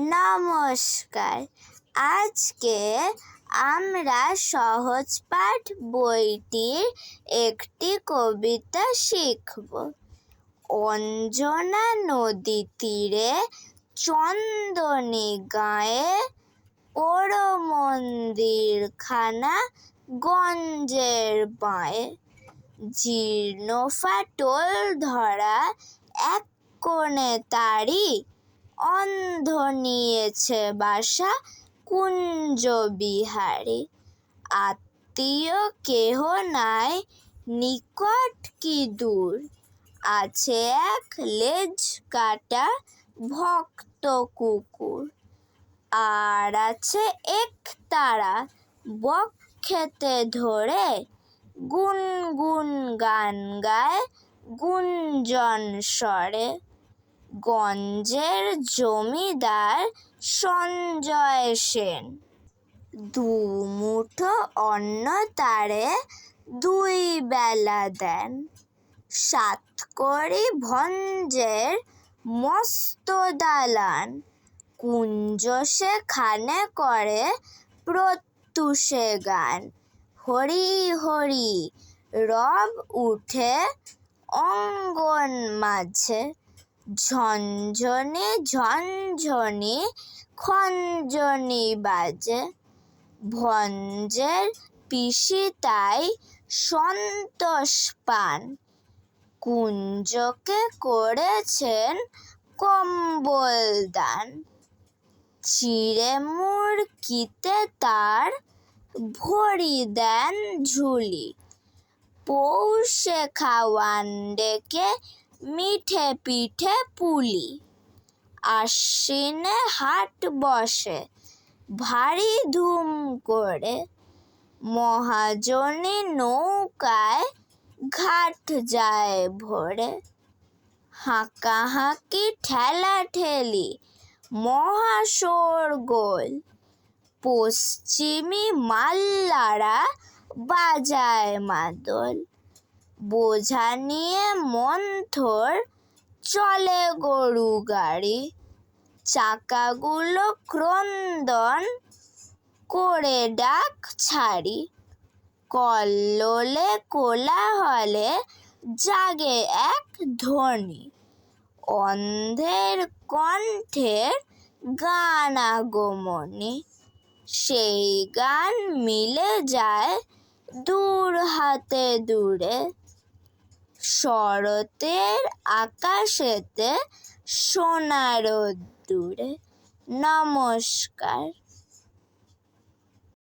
নমস্কার। আজকে আমরা সহজ পাঠ বইটির একটি কবিতা শিখব। অঞ্জনা নদী তীরে চন্দনী গাঁয়ে পোড়ো মন্দিরখানা গঞ্জের বাঁয়ে। জীর্ণ ফাটল ধরা এক কোণে তারি অন্ধ নিয়েছে বাসা কুঞ্জ বিহারী। আত্মীয় কেহ নাই নিকট কি দূর, আছে এক লেজ কাটা ভক্ত কুকুর। আর আছে এক তারা বক্ষেতে ধরে গুনগুন গান গায় গুঞ্জন স্বরে। গঞ্জের জমিদার সঞ্জয় সেন দুমুঠো অন্ন তারে দুই বেলা দেন। সাতকড়ি ভঞ্জের মস্ত দালান, কুঞ্জ সেখানে করে প্রত্যুষে গান। হরি হরি রব উঠে অঙ্গন মাঝে, ঝনঝনি ঝনঝনি খঞ্জনি বাজে। ভঞ্জের পিসি তাই সন্তোষ পান, কুঞ্জকে করেছেন কম্বল দান। চিঁড়ে মুড়কিতে তার ভরি দেন ঝুলি, পৌষে খাওয়ান ডেকে মিঠে পিঠে পুলি। আশ্বিনে হাট বসে ভারী ধুম করে, মহাজনী নৌকায় ঘাট যায় ভরে। হাঁকাহাঁকি ঠেলাঠেলি মহা শোরগোল, পশ্চিমী মাল্লারা বাজায় মাদল। বোঝা নিয়ে মন্থর চলে গরু গাড়ি, চাকাগুলো ক্রন্দন করে ডাক ছাড়ি। কল্লোলে কোলাহলে জাগে এক ধ্বনি, অন্ধের কণ্ঠের গান আগমনী। সেই গান মিলে যায় দূর হাতে দূরে, শরতের আকাশেতে সোনা রোদ্দুরে। নমস্কার।